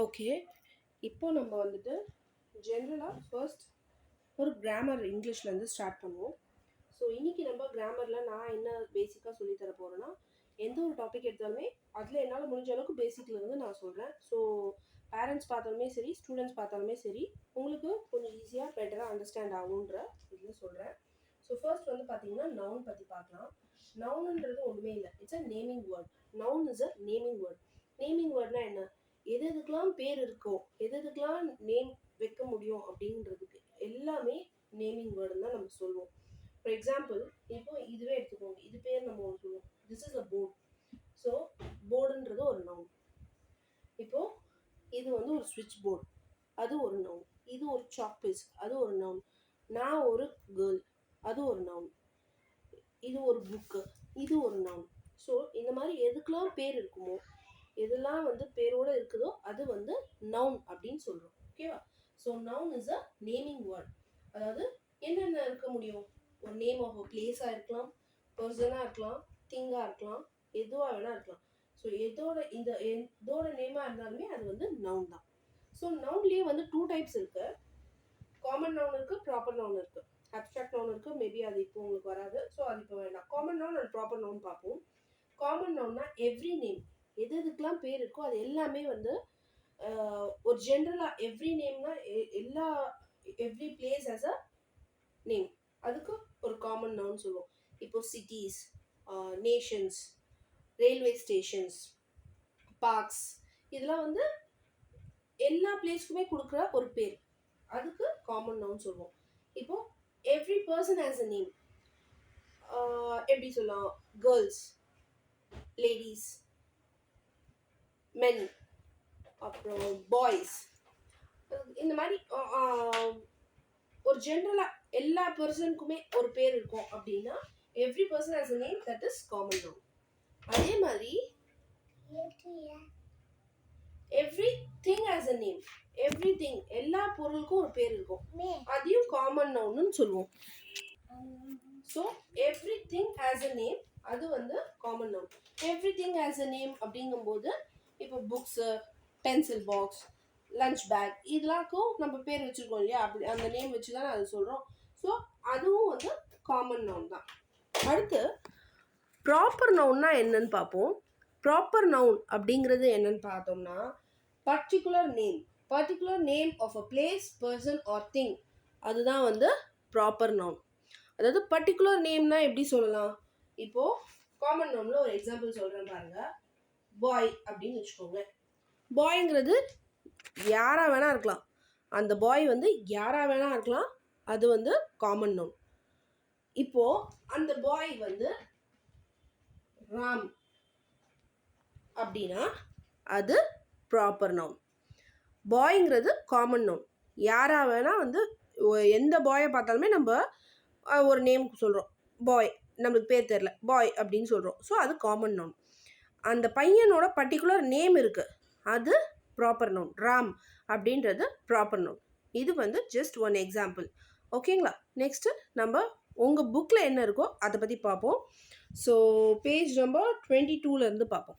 Okay. இப்போ நம்ம வந்துட்டு ஜென்ரலாக ஃபர்ஸ்ட் ஒரு கிராமர் இங்கிலீஷ்லேருந்து ஸ்டார்ட் பண்ணுவோம். ஸோ இன்றைக்கி நம்ம கிராமரில் நான் என்ன பேசிக்காக சொல்லித்தர போகிறேன்னா, எந்த ஒரு டாபிக் எடுத்தாலுமே அதில் என்னால் முடிஞ்ச அளவுக்கு பேசிக்லேருந்து நான் சொல்கிறேன். ஸோ பேரண்ட்ஸ் பார்த்தாலுமே சரி, ஸ்டூடெண்ட்ஸ் பார்த்தாலுமே சரி, உங்களுக்கு கொஞ்சம் ஈஸியாக பெட்டராக அண்டர்ஸ்டாண்ட் ஆகுன்ற இதில் சொல்கிறேன். ஸோ ஃபர்ஸ்ட் வந்து பார்த்தீங்கன்னா நவுன் பற்றி பார்க்கலாம். நவுன்ன்றது ஒன்றுமே இல்லை, it's a naming word. Noun is a naming word. Naming வேர்ட்னா என்ன? எதுக்கெல்லாம் பேர் இருக்கோ, எதுக்கெல்லாம் நேம் வைக்க முடியும் அப்படின்றதுக்கு எல்லாமே நேமிங் வேர்டுன்னு தான் நம்ம சொல்லுவோம். ஃபார் எக்ஸாம்பிள், இப்போ இதுவே எடுத்துக்கோங்க, இது பேர் நம்ம ஒன்று சொல்லுவோம், this is a board. So போர்டுன்றது ஒரு நவுன். இப்போ இது வந்து ஒரு ஸ்விட்ச் போர்டு, அது ஒரு நவுன். இது ஒரு சாக் பீஸ், அது ஒரு நவுன். நான் ஒரு கேர்ள், அது ஒரு நவுன். இது ஒரு புக்கு, இது ஒரு நவுன். ஸோ இந்த மாதிரி எதுக்கெல்லாம் பேர் இருக்குமோ, எதெல்லாம் வந்து பேரோடு இருக்குதோ அது வந்து நவுன் அப்படின்னு சொல்கிறோம். ஓகேவா? So noun is a naming word. அதாவது என்னென்ன இருக்க முடியும்? ஒரு நேம் ஆஃப் அ பிளேஸாக இருக்கலாம், பர்சனாக இருக்கலாம், திங்காக இருக்கலாம், எதுவாக வேணால் இருக்கலாம். ஸோ எதோட நேமாக இருந்தாலுமே அது வந்து நவுன் தான். ஸோ நவுன்லேயே வந்து 2 டைப்ஸ் இருக்குது. காமன் நவுன் இருக்குது, ப்ராப்பர் நவுன் இருக்குது. அப்ஸ்ட்ராக்ட் நவுன் இருக்குது, மேபி அது இப்போ உங்களுக்கு வராது. ஸோ அது இப்போ வேண்டாம். Common noun and proper noun பார்ப்போம். காமன் நவுன்னா எவ்ரி நேம், எதுக்கெல்லாம் பேர் இருக்கோ அது எல்லாமே வந்து ஒரு ஜென்ரலாக எவ்ரி நேம்னா every place as a name, அதுக்கு ஒரு காமன் நவுன் சொல்லுவோம். இப்போ cities, nations, railway stations, parks, இதெல்லாம் வந்து எல்லா பிளேஸ்க்குமே கொடுக்குற ஒரு பேர், அதுக்கு காமன் நவுன் சொல்லுவோம். இப்போ every person as a name, எப்படி சொல்லலாம்? கேர்ள்ஸ், லேடிஸ், மென், அப்புறம் பாய்ஸ், இந்த மாதிரி ஒரு ஜென்ரலாக எல்லா பர்சனுக்குமே ஒரு பேர் இருக்கும் அப்படின்னா every person has a name, that is common noun. அதே மாதிரி every thing has a name. Every thing, எல்லா பொருளுக்கும் ஒரு பேர் இருக்கும், அதையும் காமன் நவுன்னு சொல்லுவோம். So every thing has a name, அது வந்து common noun. Every thing has a name அப்படிங்கும்போது இப்போ books, pencil box, lunch bag, இதெல்லாக்கும் நம்ம பேர் வச்சுருக்கோம் இல்லையா? அப்படி அந்த நேம் வச்சு தான் அது சொல்கிறோம். ஸோ அதுவும் வந்து காமன் நவுன் தான். அடுத்து ப்ராப்பர் நவுன்னா என்னன்னு பார்ப்போம். ப்ராப்பர் நவுன் அப்படிங்கிறது என்னன்னு பார்த்தோம்னா, particular name of a place, person or thing, அதுதான் வந்து ப்ராப்பர் நவுன். அதாவது பர்டிகுலர் நேம்னா எப்படி சொல்லலாம்? இப்போது காமன் நவுனில் ஒரு எக்ஸாம்பிள் சொல்கிறேன் பாருங்க. பாய் அப்படின்னு வச்சுக்கோங்க. பாய்ங்கிறது யாராக வேணா இருக்கலாம், அந்த பாய் வந்து யாராக வேணா இருக்கலாம், அது வந்து காமன் நவுன். இப்போ அந்த பாய் வந்து ராம் அப்படின்னா அது ப்ராப்பர் நவுன். பாய்ங்கிறது காமன் நவுன், யாராக வேணா வந்து எந்த பாயை பார்த்தாலுமே நம்ம ஒரு நேம் சொல்கிறோம், பாய், நம்மளுக்கு பேர் தெரில, பாய் அப்படின்னு சொல்கிறோம். ஸோ அது காமன் நவுன். அந்த பையனோட பர்டிகுலர் நேம் இருக்குது, அது ப்ராப்பர் நவுன். ராம் அப்படின்றது ப்ராப்பர் நவுன். இது வந்து ஜஸ்ட் ஒன் எக்ஸாம்பிள். ஓகேங்களா? நெக்ஸ்ட்டு நம்ம உங்கள் புக்கில் என்ன இருக்கோ அதை பற்றி பார்ப்போம். ஸோ பேஜ் நம்பர் 22 பார்ப்போம்.